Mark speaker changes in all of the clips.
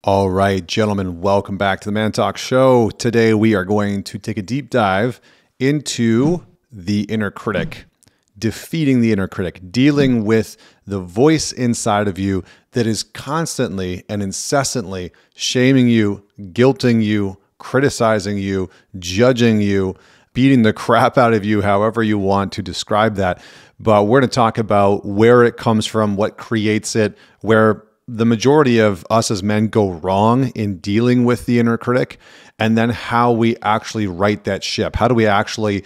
Speaker 1: All right, gentlemen, welcome back to the ManTalks show. Today we are going to take a deep dive into the inner critic, defeating the inner critic, dealing with the voice inside of you that is constantly and incessantly shaming you, guilting you, criticizing you, judging you, beating the crap out of you, however you want to describe that. But we're going to talk about where it comes from, what creates it, where the majority of us as men go wrong in dealing with the inner critic, and then how we actually right that ship. How do we actually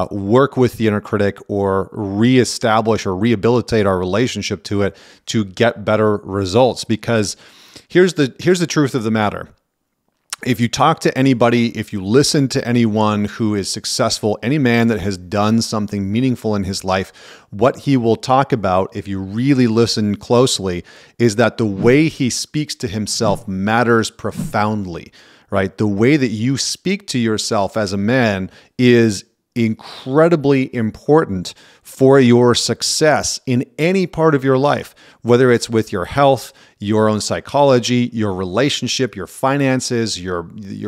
Speaker 1: work with the inner critic or reestablish or rehabilitate our relationship to it to get better results? Because here's the truth of the matter. If you talk to anybody, if you listen to anyone who is successful, any man that has done something meaningful in his life, what he will talk about, if you really listen closely, is that the way he speaks to himself matters profoundly, right? The way that you speak to yourself as a man is incredibly important for your success in any part of your life, whether it's with your health, your own psychology, your relationship, your finances, your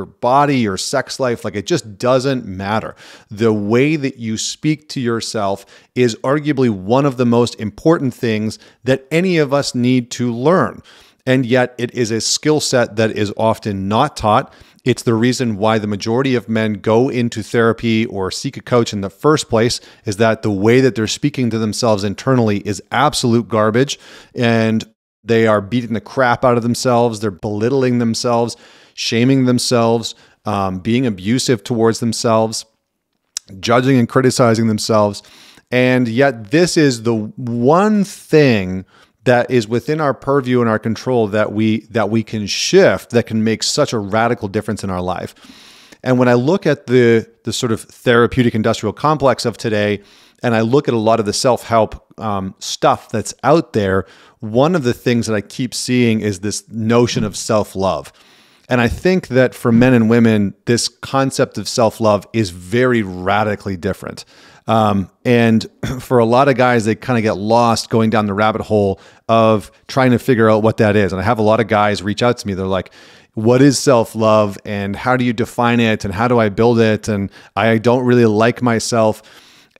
Speaker 1: body, your sex life. Like, it just doesn't matter. The way that you speak to yourself is arguably one of the most important things that any of us need to learn. And yet it is a skill set that is often not taught. It's the reason why the majority of men go into therapy or seek a coach in the first place, is that the way that they're speaking to themselves internally is absolute garbage, and they are beating the crap out of themselves. They're belittling themselves, shaming themselves, being abusive towards themselves, judging and criticizing themselves. And yet this is the one thing that is within our purview and our control that we can shift, that can make such a radical difference in our life. And when I look at the sort of therapeutic industrial complex of today, and I look at a lot of the self-help stuff that's out there, one of the things that I keep seeing is this notion of self-love. And I think that for men and women, this concept of self-love is very radically different. And for a lot of guys, they kind of get lost going down the rabbit hole of trying to figure out what that is. And I have a lot of guys reach out to me. They're like, what is self-love and how do you define it and how do I build it? And I don't really like myself.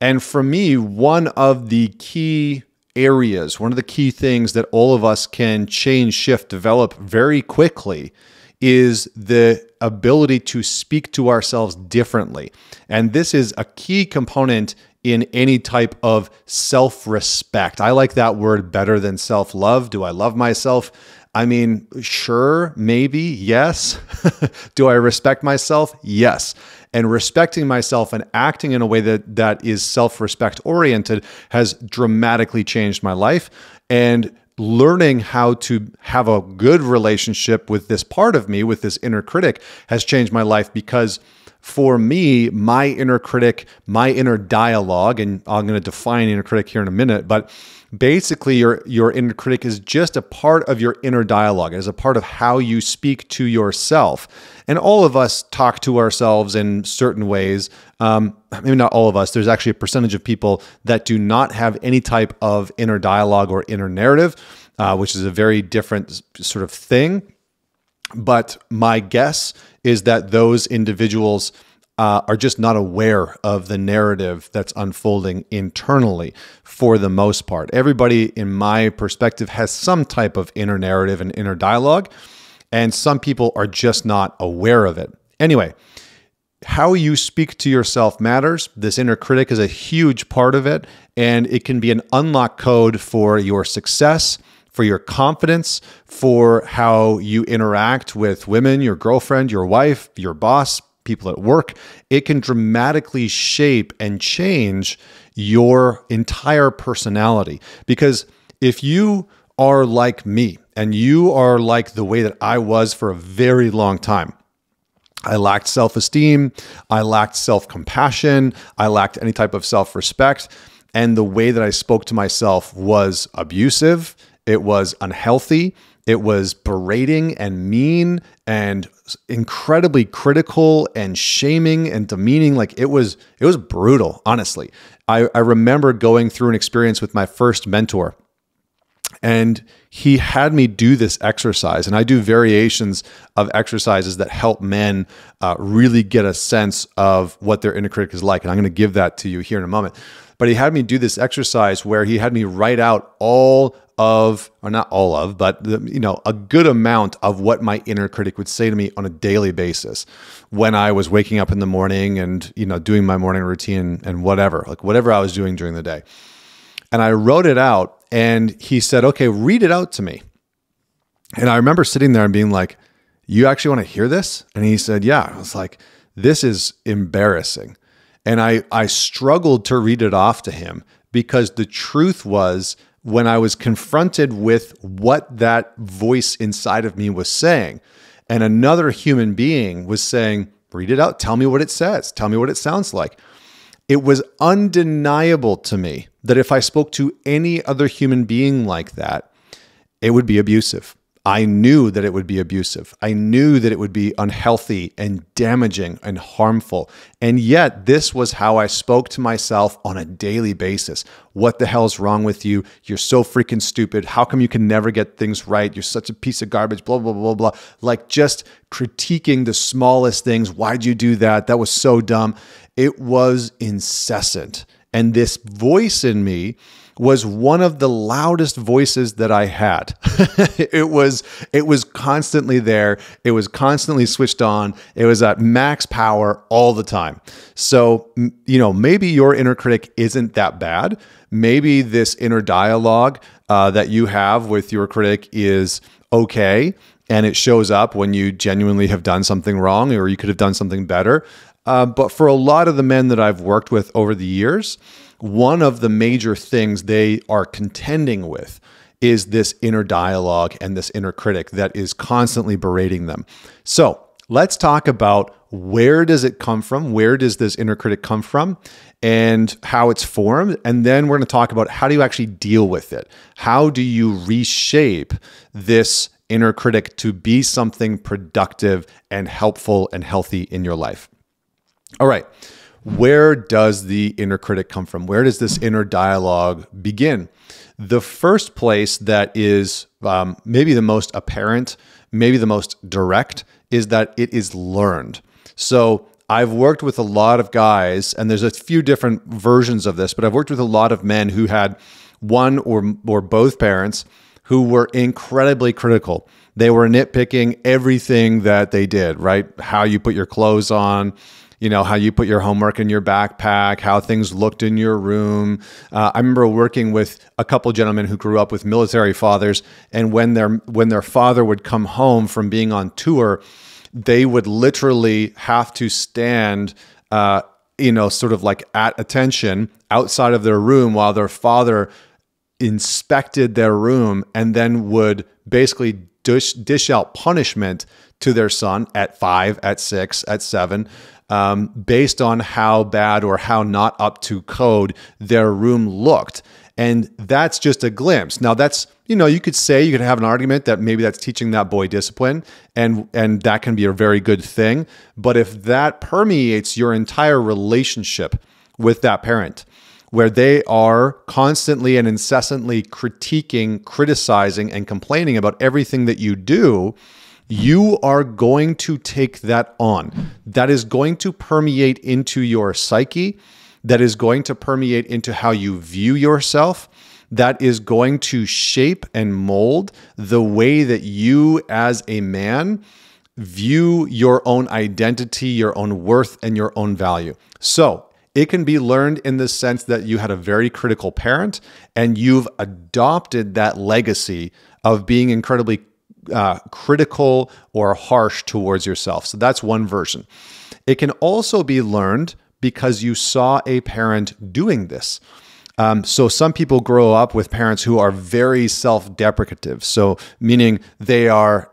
Speaker 1: And for me, one of the key areas, one of the key things that all of us can change, shift, develop very quickly is the ability to speak to ourselves differently. And this is a key component in any type of self-respect. I like that word better than self-love. Do I love myself? I mean, sure, maybe, yes. Do I respect myself? Yes. And respecting myself and acting in a way that is self-respect oriented has dramatically changed my life. And learning how to have a good relationship with this part of me, with this inner critic, has changed my life, because for me, my inner critic, my inner dialogue, and I'm going to define inner critic here in a minute, but basically your inner critic is just a part of your inner dialogue. It is a part of how you speak to yourself. And all of us talk to ourselves in certain ways. Maybe not all of us. There's actually a percentage of people that do not have any type of inner dialogue or inner narrative, which is a very different sort of thing. But my guess is that those individuals are just not aware of the narrative that's unfolding internally for the most part. Everybody, in my perspective, has some type of inner narrative and inner dialogue, and some people are just not aware of it. Anyway, how you speak to yourself matters. This inner critic is a huge part of it, and it can be an unlock code for your success, for your confidence, for how you interact with women, your girlfriend, your wife, your boss, people at work. It can dramatically shape and change your entire personality. Because if you are like me, and you are like the way that I was for a very long time, I lacked self-esteem, I lacked self-compassion, I lacked any type of self-respect, and the way that I spoke to myself was abusive, it was unhealthy, it was berating and mean and incredibly critical and shaming and demeaning. Like, it was brutal, honestly. I remember going through an experience with my first mentor, And he had me do this exercise, and I do variations of exercises that help men really get a sense of what their inner critic is like. And I'm going to give that to you here in a moment. But he had me do this exercise where he had me write out all of, or not all of, but a good amount of what my inner critic would say to me on a daily basis when I was waking up in the morning and doing my morning routine and whatever I was doing during the day. And I wrote it out, and he said, "Okay, read it out to me." And I remember sitting there and being like, "You actually want to hear this?" And he said, "Yeah." I was like, "This is embarrassing." And I struggled to read it off to him, because the truth was, when I was confronted with what that voice inside of me was saying, and another human being was saying, "Read it out, tell me what it says, tell me what it sounds like," it was undeniable to me that if I spoke to any other human being like that, it would be abusive. I knew that it would be abusive. I knew that it would be unhealthy and damaging and harmful. And yet this was how I spoke to myself on a daily basis. What the hell's wrong with you? You're so freaking stupid. How come you can never get things right? You're such a piece of garbage, blah, blah, blah, blah. Like just critiquing the smallest things. Why'd you do that? That was so dumb. It was incessant. And this voice in me was one of the loudest voices that I had. It was constantly there. It was constantly switched on. It was at max power all the time. So, maybe your inner critic isn't that bad. Maybe this inner dialogue that you have with your critic is okay, and it shows up when you genuinely have done something wrong, or you could have done something better. But for a lot of the men that I've worked with over the years, one of the major things they are contending with is this inner dialogue and this inner critic that is constantly berating them. So let's talk about, where does it come from? Where does this inner critic come from, and how it's formed? And then we're going to talk about, how do you actually deal with it? How do you reshape this inner critic to be something productive and helpful and healthy in your life? All right. Where does the inner critic come from? Where does this inner dialogue begin? The first place that is maybe the most apparent, maybe the most direct, is that it is learned. So I've worked with a lot of guys, and there's a few different versions of this, but I've worked with a lot of men who had one or both parents who were incredibly critical. They were nitpicking everything that they did, right? How you put your clothes on, how you put your homework in your backpack, how things looked in your room. I remember working with a couple gentlemen who grew up with military fathers, and when their father would come home from being on tour, they would literally have to stand, sort of like at attention outside of their room while their father inspected their room, and then would basically dish out punishment to their son at 5, at 6, at 7, based on how bad or how not up to code their room looked. And that's just a glimpse. Now that's, you could have an argument that maybe that's teaching that boy discipline, and that can be a very good thing. But if that permeates your entire relationship with that parent, where they are constantly and incessantly critiquing, criticizing, and complaining about everything that you do, you are going to take that on. That is going to permeate into your psyche. That is going to permeate into how you view yourself. That is going to shape and mold the way that you as a man view your own identity, your own worth, and your own value. So it can be learned in the sense that you had a very critical parent, and you've adopted that legacy of being incredibly critical or harsh towards yourself. So that's one version. It can also be learned because you saw a parent doing this. So some people grow up with parents who are very self-deprecative. So meaning they are,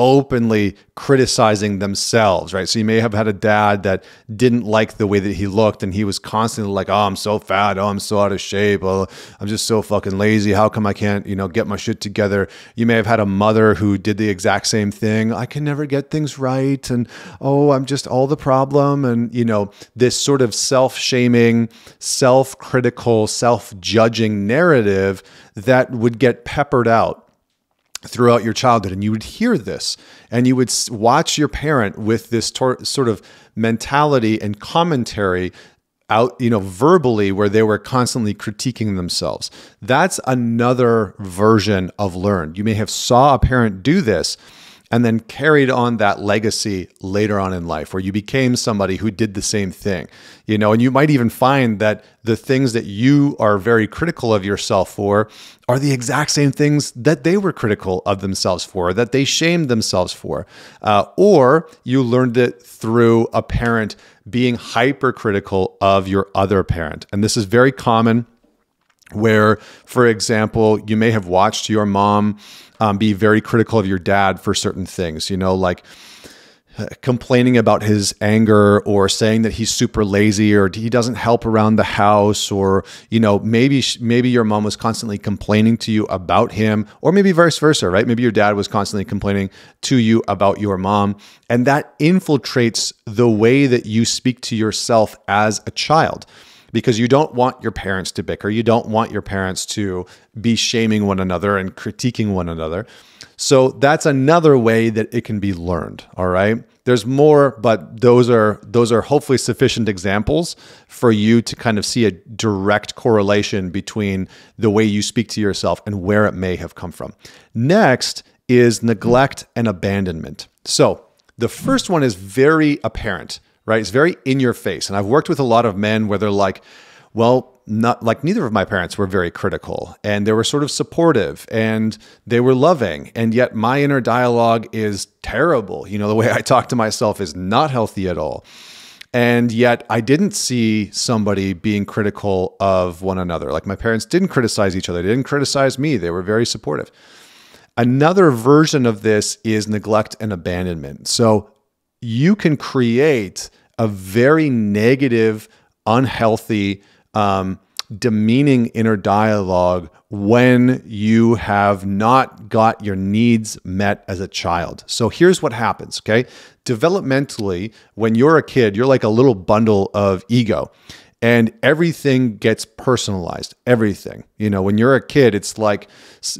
Speaker 1: openly criticizing themselves, right? So you may have had a dad that didn't like the way that he looked, and he was constantly like, "Oh, I'm so fat. Oh, I'm so out of shape. Oh, I'm just so fucking lazy. How come I can't, get my shit together?" You may have had a mother who did the exact same thing. "I can never get things right. And oh, I'm just all the problem." And, this sort of self-shaming, self-critical, self-judging narrative that would get peppered out throughout your childhood. And you would hear this and you would watch your parent with this sort of mentality and commentary out, verbally, where they were constantly critiquing themselves. That's another version of learned. You may have saw a parent do this and then carried on that legacy later on in life, where you became somebody who did the same thing, and you might even find that the things that you are very critical of yourself for are the exact same things that they were critical of themselves for, that they shamed themselves for, or you learned it through a parent being hypercritical of your other parent. And this is very common, where, for example, you may have watched your mom be very critical of your dad for certain things, like complaining about his anger, or saying that he's super lazy, or he doesn't help around the house, or, maybe your mom was constantly complaining to you about him, or maybe vice versa, right? Maybe your dad was constantly complaining to you about your mom, and that infiltrates the way that you speak to yourself as a child. Because you don't want your parents to bicker. You don't want your parents to be shaming one another and critiquing one another. So that's another way that it can be learned, all right? There's more, but those are hopefully sufficient examples for you to kind of see a direct correlation between the way you speak to yourself and where it may have come from. Next is neglect and abandonment. So the first one is very apparent, right? It's very in your face. And I've worked with a lot of men where they're like, well, not like neither of my parents were very critical, and they were sort of supportive and they were loving. And yet my inner dialogue is terrible. The way I talk to myself is not healthy at all. And yet I didn't see somebody being critical of one another. Like, my parents didn't criticize each other. They didn't criticize me. They were very supportive. Another version of this is neglect and abandonment. So you can create a very negative, unhealthy, demeaning inner dialogue when you have not got your needs met as a child. So here's what happens, okay? Developmentally, when you're a kid, you're like a little bundle of ego. And everything gets personalized, everything. When you're a kid, it's like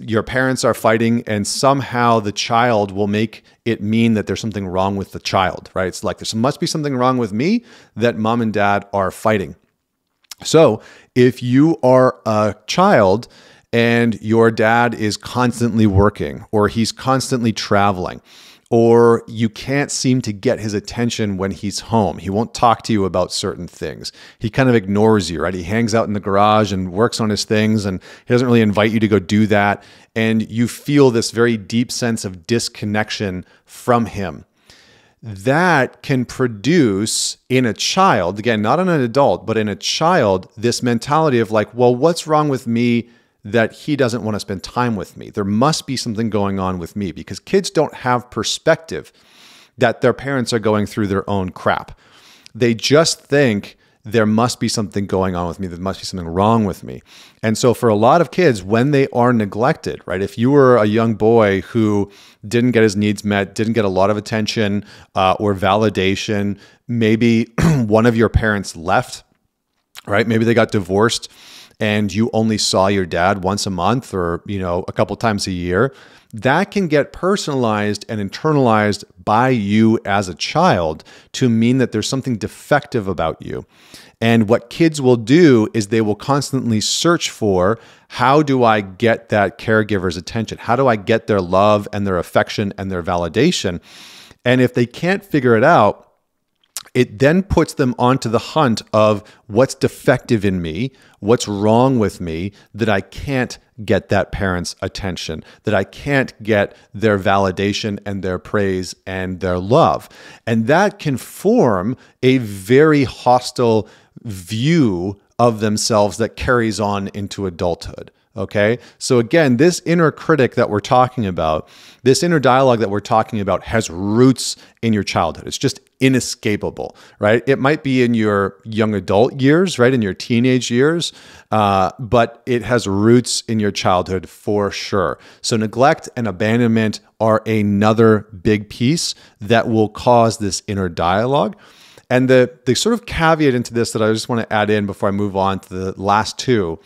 Speaker 1: your parents are fighting and somehow the child will make it mean that there's something wrong with the child, right? It's like there must be something wrong with me that mom and dad are fighting. So if you are a child and your dad is constantly working, or he's constantly traveling, or you can't seem to get his attention when he's home, he won't talk to you about certain things. He kind of ignores you, right? He hangs out in the garage and works on his things, and he doesn't really invite you to go do that. And you feel this very deep sense of disconnection from him. That can produce in a child, again, not in an adult, but in a child, this mentality of like, well, what's wrong with me that he doesn't want to spend time with me? There must be something going on with me, because kids don't have perspective that their parents are going through their own crap. They just think there must be something going on with me. There must be something wrong with me. And so for a lot of kids, when they are neglected, right? If you were a young boy who didn't get his needs met, didn't get a lot of attention or validation, maybe one of your parents left, right? Maybe they got divorced and you only saw your dad once a month or, a couple times a year. That can get personalized and internalized by you as a child to mean that there's something defective about you. And what kids will do is they will constantly search for, how do I get that caregiver's attention? How do I get their love and their affection and their validation? And if they can't figure it out, it then puts them onto the hunt of what's defective in me, what's wrong with me, that I can't get that parent's attention, that I can't get their validation and their praise and their love. And that can form a very hostile view of themselves that carries on into adulthood. Okay. So again, this inner critic that we're talking about, this inner dialogue that we're talking about has roots in your childhood. It's just inescapable, right? It might be in your young adult years, right? In your teenage years, but it has roots in your childhood for sure. So neglect and abandonment are another big piece that will cause this inner dialogue. And the sort of caveat into this that I just want to add in before I move on to the last two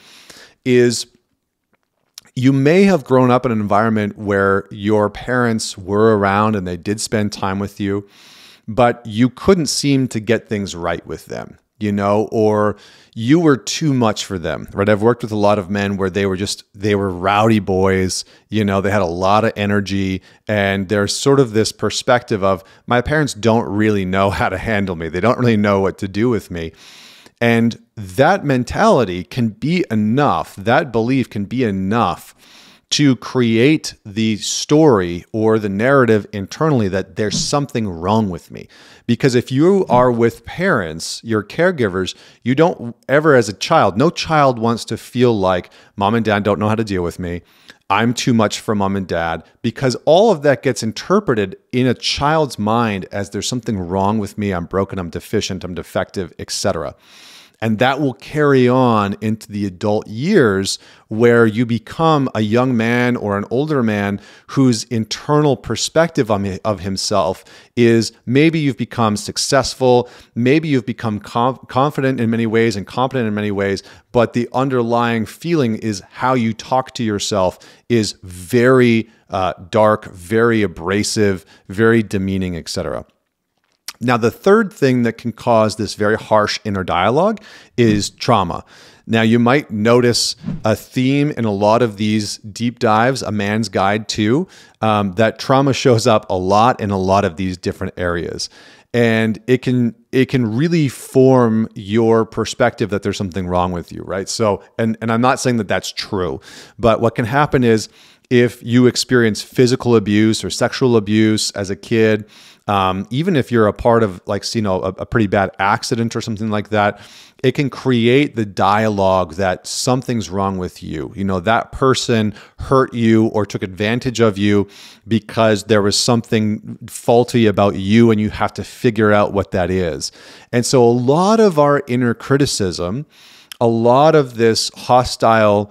Speaker 1: is you may have grown up in an environment where your parents were around and they did spend time with you, but you couldn't seem to get things right with them, or you were too much for them, right? I've worked with a lot of men where they were rowdy boys, they had a lot of energy, and there's sort of this perspective of my parents don't really know how to handle me. They don't really know what to do with me. And that mentality can be enough, that belief can be enough to create the story or the narrative internally that there's something wrong with me. Because if you are with parents, your caregivers, you don't ever as a child, no child wants to feel like mom and dad don't know how to deal with me. I'm too much for mom and dad, because all of that gets interpreted in a child's mind as there's something wrong with me, I'm broken, I'm deficient, I'm defective, etc. And that will carry on into the adult years where you become a young man or an older man whose internal perspective of himself is maybe you've become successful, maybe you've become confident in many ways and competent in many ways, but the underlying feeling is how you talk to yourself is very dark, very abrasive, very demeaning, etc. Now, the third thing that can cause this very harsh inner dialogue is trauma. Now, you might notice a theme in a lot of these deep dives, A Man's Guide to, that trauma shows up a lot in a lot of these different areas. And it can really form your perspective that there's something wrong with you, right? So, and I'm not saying that that's true, but what can happen is if you experience physical abuse or sexual abuse as a kid, even if you're a part of a pretty bad accident or something like that, it can create the dialogue that something's wrong with you. That person hurt you or took advantage of you because there was something faulty about you and you have to figure out what that is. And so a lot of our inner criticism, a lot of this hostile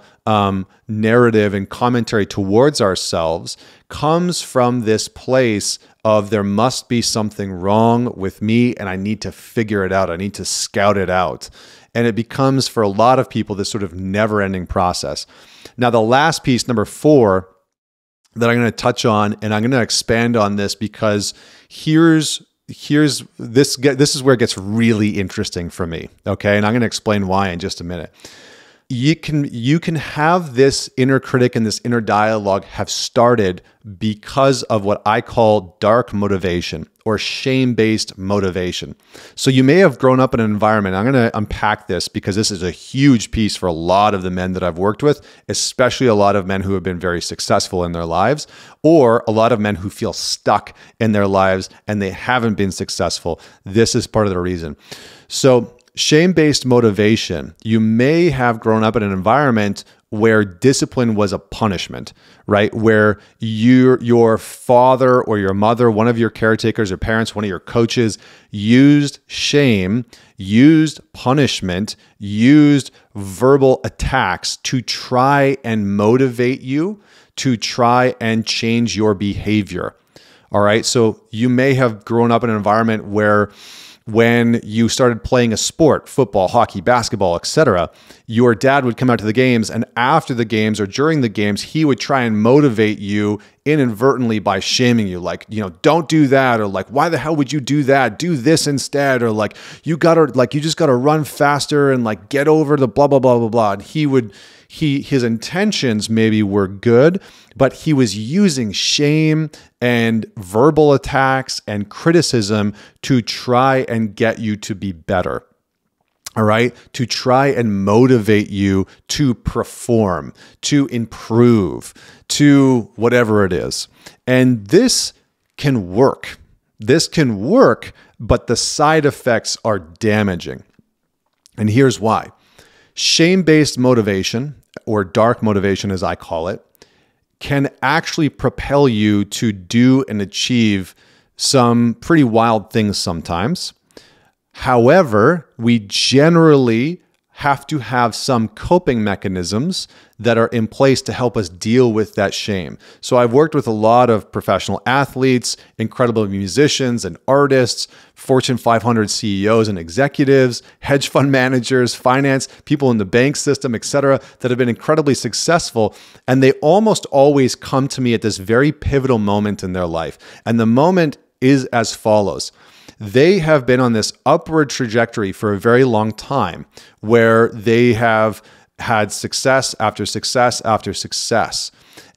Speaker 1: narrative and commentary towards ourselves comes from this place of there must be something wrong with me and I need to figure it out. I need to scout it out. And it becomes, for a lot of people, this sort of never-ending process. Now, the last piece, number 4, that I'm going to touch on, and I'm going to expand on this because this is where it gets really interesting for me, okay? And I'm going to explain why in just a minute. You can have this inner critic and this inner dialogue have started because of what I call dark motivation or shame-based motivation. So you may have grown up in an environment. I'm going to unpack this because this is a huge piece for a lot of the men that I've worked with, especially a lot of men who have been very successful in their lives, or a lot of men who feel stuck in their lives and they haven't been successful. This is part of the reason. So shame-based motivation, you may have grown up in an environment where discipline was a punishment, right? Where your father or your mother, one of your caretakers or parents, one of your coaches used shame, used punishment, used verbal attacks to try and motivate you, to try and change your behavior. All right. So you may have grown up in an environment where when you started playing a sport, football, hockey, basketball, etc., your dad would come out to the games, and after the games or during the games, he would try and motivate you inadvertently by shaming you, like, don't do that, or like, why the hell would you do that? Do this instead, or like, you just gotta run faster and like get over the blah blah blah blah blah. And his intentions maybe were good, but he was using shame and verbal attacks and criticism to try and get you to be better. All right, to try and motivate you to perform, to improve, to whatever it is. And this can work. This can work, but the side effects are damaging. And here's why. Shame-based motivation, or dark motivation as I call it, can actually propel you to do and achieve some pretty wild things sometimes. However, we generally have to have some coping mechanisms that are in place to help us deal with that shame. So I've worked with a lot of professional athletes, incredible musicians and artists, Fortune 500 CEOs and executives, hedge fund managers, finance, people in the bank system, etc., that have been incredibly successful. And they almost always come to me at this very pivotal moment in their life. And the moment is as follows. They have been on this upward trajectory for a very long time where they have had success after success after success.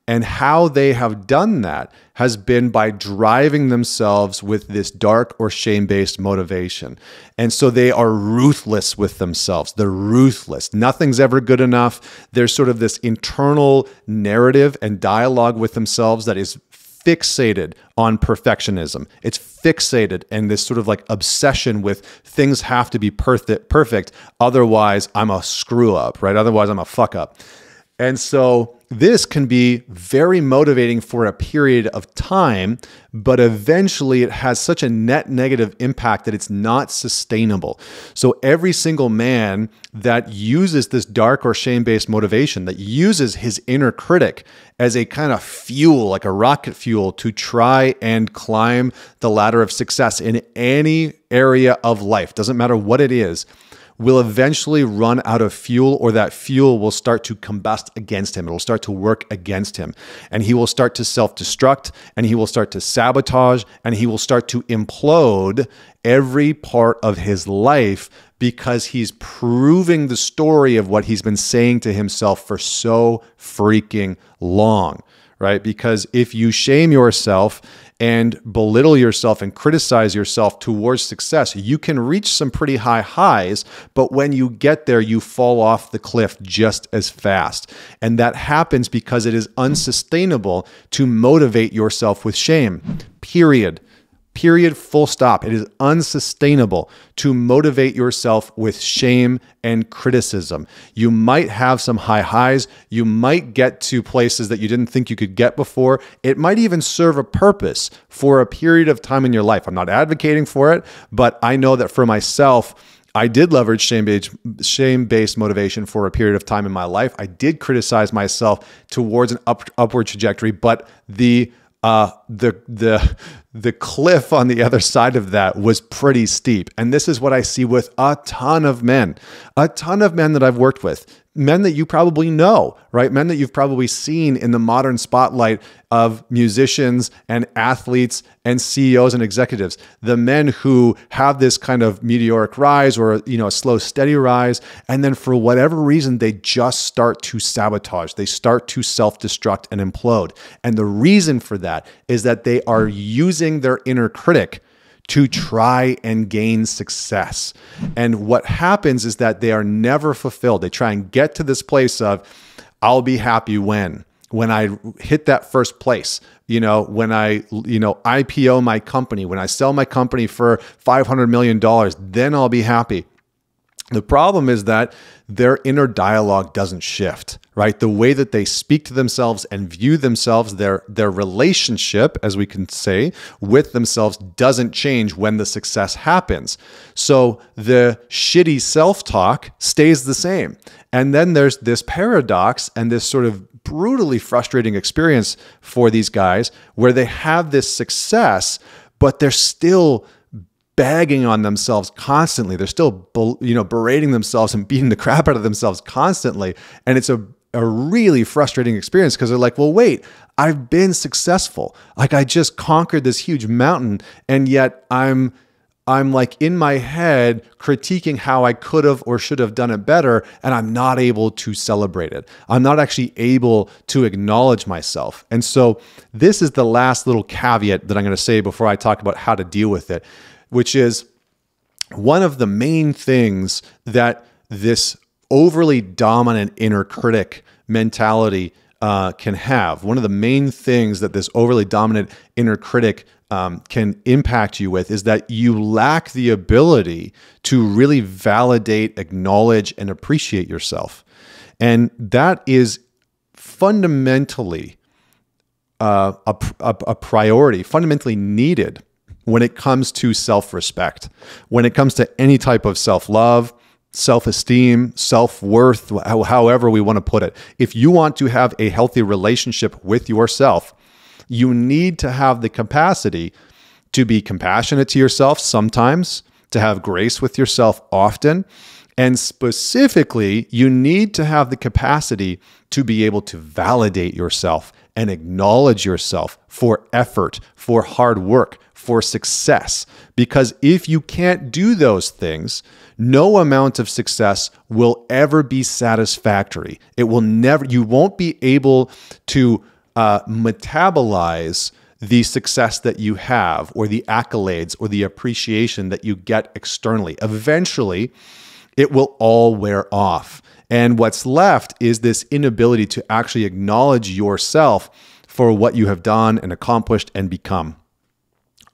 Speaker 1: And how they have done that has been by driving themselves with this dark or shame-based motivation. And so they are ruthless with themselves. They're ruthless. Nothing's ever good enough. There's sort of this internal narrative and dialogue with themselves that is fixated on perfectionism. It's fixated in this sort of like obsession with things have to be perfect. Otherwise, I'm a screw up, right? Otherwise, I'm a fuck up. And so this can be very motivating for a period of time, but eventually it has such a net negative impact that it's not sustainable. So every single man that uses this dark or shame-based motivation, that uses his inner critic as a kind of fuel, like a rocket fuel, to try and climb the ladder of success in any area of life, doesn't matter what it is, will eventually run out of fuel, or that fuel will start to combust against him. It will start to work against him. And he will start to self-destruct, and he will start to sabotage, and he will start to implode every part of his life because he's proving the story of what he's been saying to himself for so freaking long, right? Because if you shame yourself and belittle yourself and criticize yourself towards success, you can reach some pretty high highs, but when you get there, you fall off the cliff just as fast. And that happens because it is unsustainable to motivate yourself with shame, period. Period, full stop. It is unsustainable to motivate yourself with shame and criticism. You might have some high highs. You might get to places that you didn't think you could get before. It might even serve a purpose for a period of time in your life. I'm not advocating for it, but I know that for myself, I did leverage shame-based motivation for a period of time in my life. I did criticize myself towards an upward trajectory, but the cliff on the other side of that was pretty steep. And this is what I see with a ton of men that I've worked with, men that you probably know, right? Men that you've probably seen in the modern spotlight of musicians and athletes and CEOs and executives. The men who have this kind of meteoric rise or, a slow, steady rise. And then for whatever reason, they just start to sabotage. They start to self-destruct and implode. And the reason for that is that they are using their inner critic to try and gain success. And what happens is that they are never fulfilled. They try and get to this place of, I'll be happy when I hit that first place, when I, IPO my company, when I sell my company for $500 million, then I'll be happy. The problem is that their inner dialogue doesn't shift, right? The way that they speak to themselves and view themselves, their relationship, as we can say, with themselves doesn't change when the success happens. So the shitty self-talk stays the same. And then there's this paradox and this sort of brutally frustrating experience for these guys where they have this success, but they're still bagging on themselves constantly. They're still, berating themselves and beating the crap out of themselves constantly. And it's a really frustrating experience because they're like, well, wait, I've been successful. Like I just conquered this huge mountain. And yet I'm like in my head critiquing how I could have or should have done it better. And I'm not able to celebrate it. I'm not actually able to acknowledge myself. And so this is the last little caveat that I'm going to say before I talk about how to deal with it, which is one of the main things that this overly dominant inner critic mentality can have. One of the main things that this overly dominant inner critic can impact you with is that you lack the ability to really validate, acknowledge, and appreciate yourself. And that is fundamentally a priority, fundamentally needed when it comes to self-respect, when it comes to any type of self-love, self-esteem, self-worth, however we want to put it. If you want to have a healthy relationship with yourself, you need to have the capacity to be compassionate to yourself sometimes, to have grace with yourself often, and specifically, you need to have the capacity to be able to validate yourself and acknowledge yourself for effort, for hard work, for success. Because if you can't do those things, no amount of success will ever be satisfactory. It will never, you won't be able to metabolize the success that you have or the accolades or the appreciation that you get externally. Eventually, it will all wear off. And what's left is this inability to actually acknowledge yourself for what you have done and accomplished and become.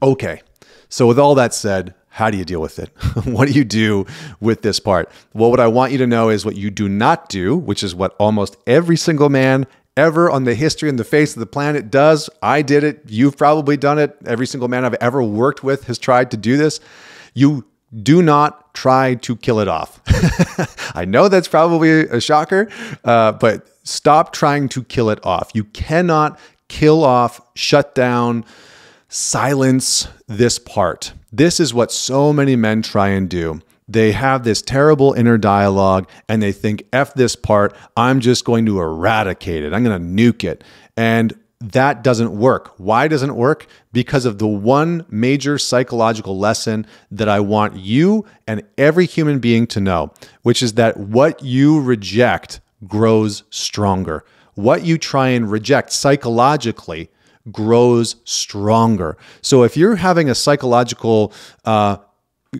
Speaker 1: Okay, so with all that said, how do you deal with it? What do you do with this part? Well, what I want you to know is what you do not do, which is what almost every single man ever on the history and the face of the planet does. I did it. You've probably done it. Every single man I've ever worked with has tried to do this. You do not try to kill it off. I know that's probably a shocker, but stop trying to kill it off. You cannot kill off, shut down, silence this part. This is what so many men try and do. They have this terrible inner dialogue and they think, F this part, I'm just going to eradicate it. I'm going to nuke it. And that doesn't work. Why doesn't it work? Because of the one major psychological lesson that I want you and every human being to know, which is that what you reject grows stronger. What you try and reject psychologically grows stronger. So if you're having a psychological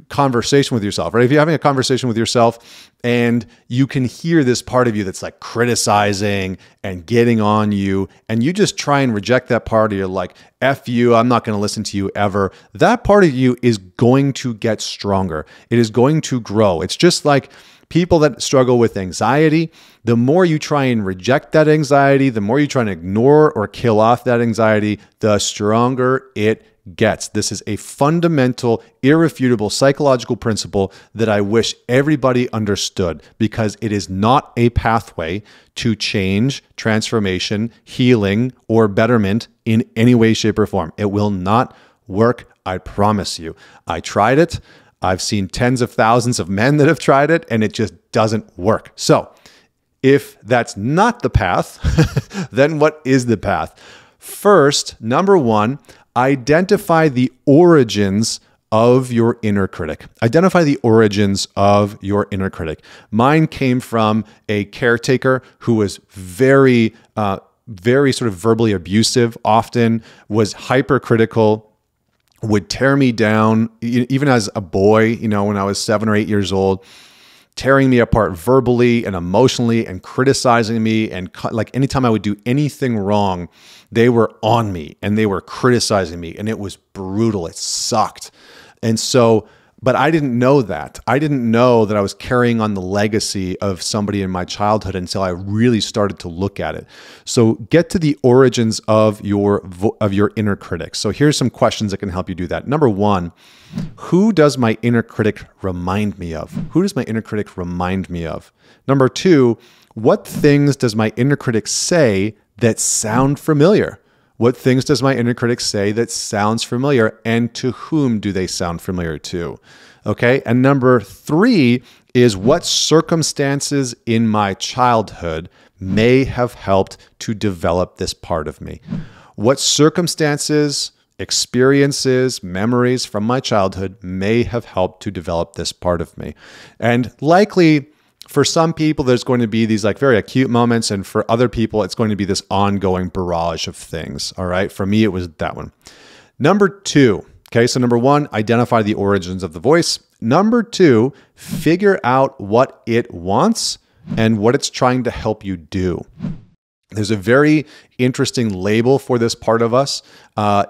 Speaker 1: conversation with yourself, right? If you're having a conversation with yourself and you can hear this part of you that's like criticizing and getting on you, and you just try and reject that part, or you're like, F you, I'm not going to listen to you ever. That part of you is going to get stronger. It is going to grow. It's just like people that struggle with anxiety. The more you try and reject that anxiety, the more you try and ignore or kill off that anxiety, the stronger it gets. This is a fundamental, irrefutable psychological principle that I wish everybody understood, because it is not a pathway to change, transformation, healing, or betterment in any way, shape, or form. It will not work. I promise you. I tried it. I've seen tens of thousands of men that have tried it, and it just doesn't work. So if that's not the path, then what is the path? First, number one, identify the origins of your inner critic. Identify the origins of your inner critic. Mine came from a caretaker who was very sort of verbally abusive, often was hypercritical, would tear me down, even as a boy, when I was 7 or 8 years old, tearing me apart verbally and emotionally and criticizing me. And like anytime I would do anything wrong, they were on me and they were criticizing me, and it was brutal. It sucked. And so, but I didn't know that. I didn't know that I was carrying on the legacy of somebody in my childhood until I really started to look at it. So get to the origins of your inner critic. So here's some questions that can help you do that. Number one, who does my inner critic remind me of? Who does my inner critic remind me of? Number two, what things does my inner critic say that sound familiar? What things does my inner critic say that sounds familiar, and to whom do they sound familiar to? Okay. And number three is, what circumstances in my childhood may have helped to develop this part of me? What circumstances, experiences, memories from my childhood may have helped to develop this part of me? And likely, for some people, there's going to be these like very acute moments, and for other people, it's going to be this ongoing barrage of things. All right. For me, it was that one. Number two. Okay. So number one, identify the origins of the voice. Number two, figure out what it wants and what it's trying to help you do. There's a very interesting label for this part of us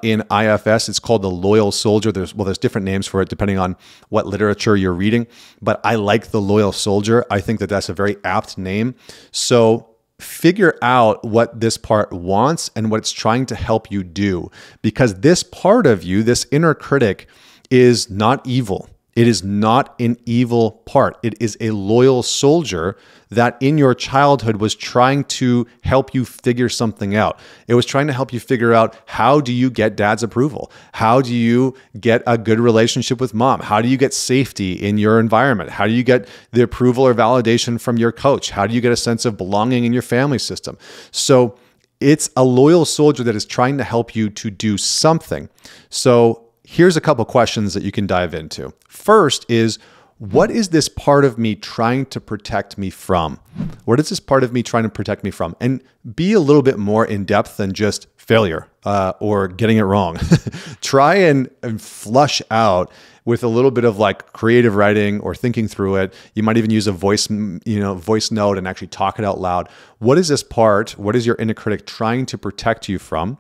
Speaker 1: in IFS. It's called the loyal soldier. There's different names for it depending on what literature you're reading, but I like the loyal soldier. I think that that's a very apt name. So figure out what this part wants and what it's trying to help you do, because this part of you, this inner critic, is not evil. It is not an evil part. It is a loyal soldier that in your childhood was trying to help you figure something out. It was trying to help you figure out, how do you get dad's approval? How do you get a good relationship with mom? How do you get safety in your environment? How do you get the approval or validation from your coach? How do you get a sense of belonging in your family system? So it's a loyal soldier that is trying to help you to do something. So here's a couple questions that you can dive into. First is, what is this part of me trying to protect me from? What is this part of me trying to protect me from? And be a little bit more in depth than just failure or getting it wrong. Try and flush out with a little bit of like creative writing or thinking through it. You might even use a voice note and actually talk it out loud. What is this part? What is your inner critic trying to protect you from?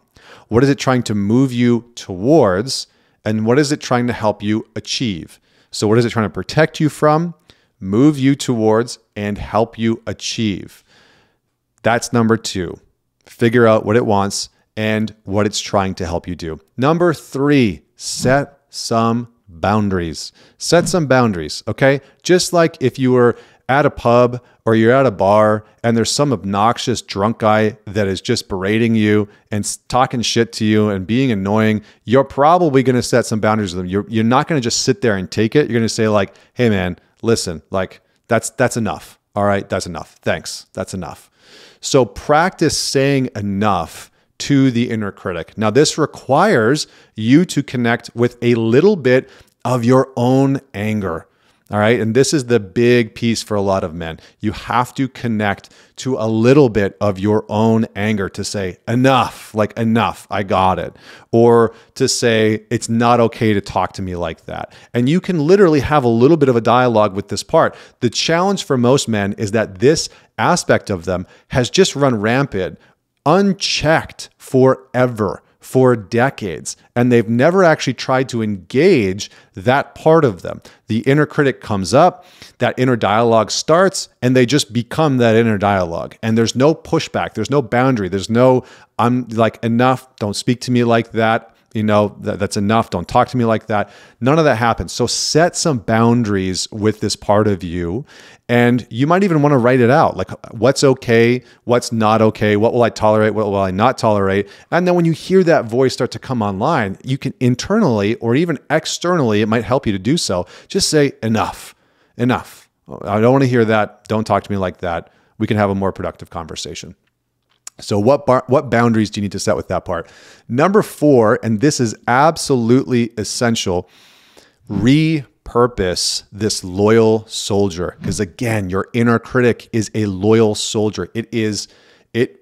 Speaker 1: What is it trying to move you towards? And what is it trying to help you achieve? So what is it trying to protect you from, move you towards, and help you achieve? That's number 2. Figure out what it wants and what it's trying to help you do. Number 3, set some boundaries. Set some boundaries, okay? Just like if you were at a pub or you're at a bar and there's some obnoxious drunk guy that is just berating you and talking shit to you and being annoying, you're probably going to set some boundaries with them. You're not going to just sit there and take it. You're going to say like, hey man, listen, like that's enough. All right, that's enough. Thanks. That's enough. So practice saying enough to the inner critic. Now this requires you to connect with a little bit of your own anger. All right. And this is the big piece for a lot of men. You have to connect to a little bit of your own anger to say, enough, like enough, I got it. Or to say, it's not okay to talk to me like that. And you can literally have a little bit of a dialogue with this part. The challenge for most men is that this aspect of them has just run rampant, unchecked forever. For decades, and they've never actually tried to engage that part of them. The inner critic comes up, that inner dialogue starts, and they just become that inner dialogue. And there's no pushback, there's no boundary, there's no, I'm like, enough, don't speak to me like that. That's enough. Don't talk to me like that. None of that happens. So set some boundaries with this part of you. And you might even want to write it out. Like what's okay, what's not okay, what will I tolerate, what will I not tolerate? And then when you hear that voice start to come online, you can internally or even externally, it might help you to do so. Just say enough, enough. I don't want to hear that. Don't talk to me like that. We can have a more productive conversation. So what boundaries do you need to set with that part? Number 4, and this is absolutely essential, repurpose this loyal soldier. Because again, your inner critic is a loyal soldier.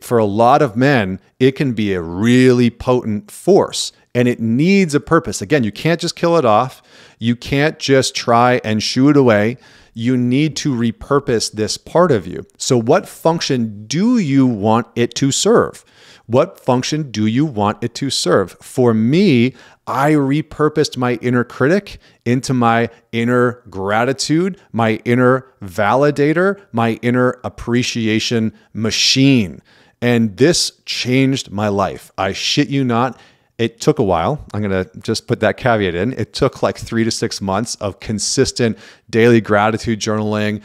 Speaker 1: For a lot of men, it can be a really potent force and it needs a purpose. Again, you can't just kill it off. You can't just try and shoo it away. You need to repurpose this part of you. So what function do you want it to serve? What function do you want it to serve? For me, I repurposed my inner critic into my inner gratitude, my inner validator, my inner appreciation machine. And this changed my life. I shit you not. It took a while. I'm going to just put that caveat in. It took like 3 to 6 months of consistent daily gratitude journaling,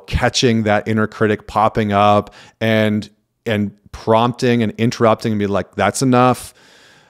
Speaker 1: catching that inner critic popping up and prompting and interrupting and be like, that's enough.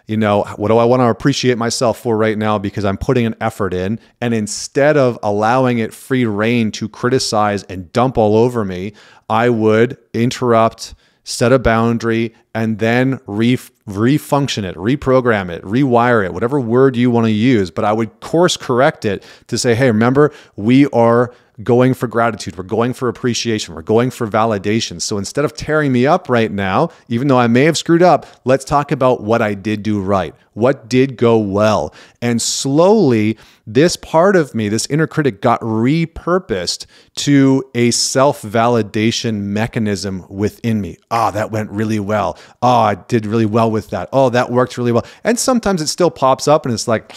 Speaker 1: What do I want to appreciate myself for right now? Because I'm putting an effort in. And instead of allowing it free reign to criticize and dump all over me, I would interrupt, set a boundary, and then refunction it, reprogram it, rewire it, whatever word you want to use. But I would course correct it to say, hey, remember, we are going for gratitude. We're going for appreciation. We're going for validation. So instead of tearing me up right now, even though I may have screwed up, let's talk about what I did do right. What did go well? And slowly, this part of me, this inner critic, got repurposed to a self-validation mechanism within me. Oh, that went really well. Oh, I did really well with that. Oh, that worked really well. And sometimes it still pops up and it's like,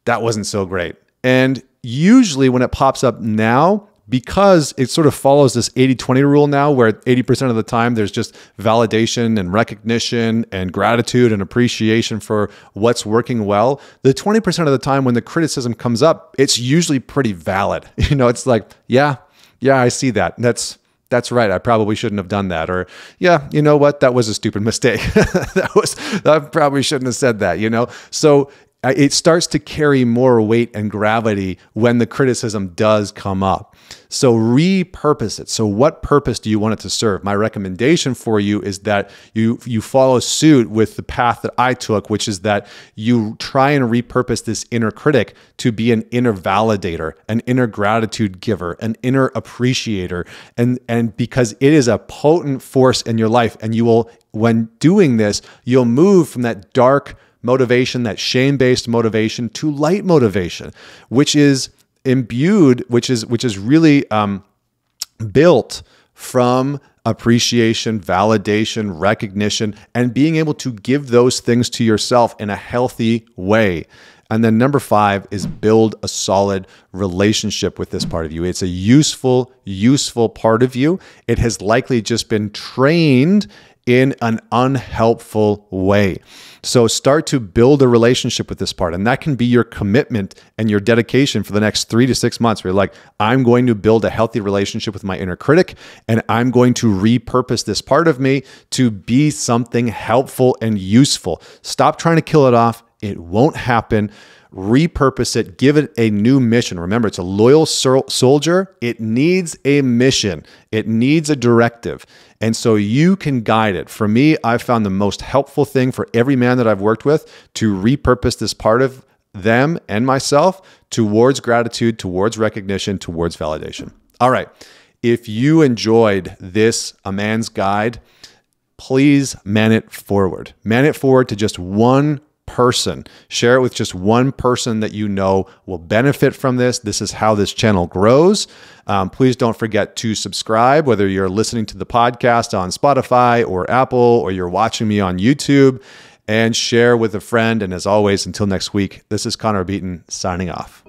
Speaker 1: that wasn't so great. And usually when it pops up now, because it sort of follows this 80-20 rule now, where 80% of the time there's just validation and recognition and gratitude and appreciation for what's working well. The 20% of the time when the criticism comes up, it's usually pretty valid. It's like, yeah, I see that. That's right. I probably shouldn't have done that. Or, yeah, you know what? That was a stupid mistake. I probably shouldn't have said that, So it starts to carry more weight and gravity when the criticism does come up. So repurpose it. So what purpose do you want it to serve? My recommendation for you is that you follow suit with the path that I took, which is that you try and repurpose this inner critic to be an inner validator, an inner gratitude giver, an inner appreciator. And because it is a potent force in your life, and you will, when doing this, you'll move from that dark motivation, that shame-based motivation, to light motivation, which is imbued, which is really built from appreciation, validation, recognition, and being able to give those things to yourself in a healthy way. And then number 5 is build a solid relationship with this part of you. It's a useful part of you. It has likely just been trained in an unhelpful way. So start to build a relationship with this part. And that can be your commitment and your dedication for the next 3 to 6 months, where you're like, I'm going to build a healthy relationship with my inner critic, and I'm going to repurpose this part of me to be something helpful and useful. Stop trying to kill it off. It won't happen. Repurpose it, give it a new mission. Remember, it's a loyal soldier. It needs a mission. It needs a directive. And so you can guide it. For me, I've found the most helpful thing for every man that I've worked with to repurpose this part of them and myself towards gratitude, towards recognition, towards validation. All right. If you enjoyed this A Man's Guide, please man it forward. Man it forward to just one person. Share it with just one person that you know will benefit from this. This is how this channel grows. Please don't forget to subscribe, whether you're listening to the podcast on Spotify or Apple, or you're watching me on YouTube, and share with a friend. And as always, until next week, this is Connor BEATON signing off.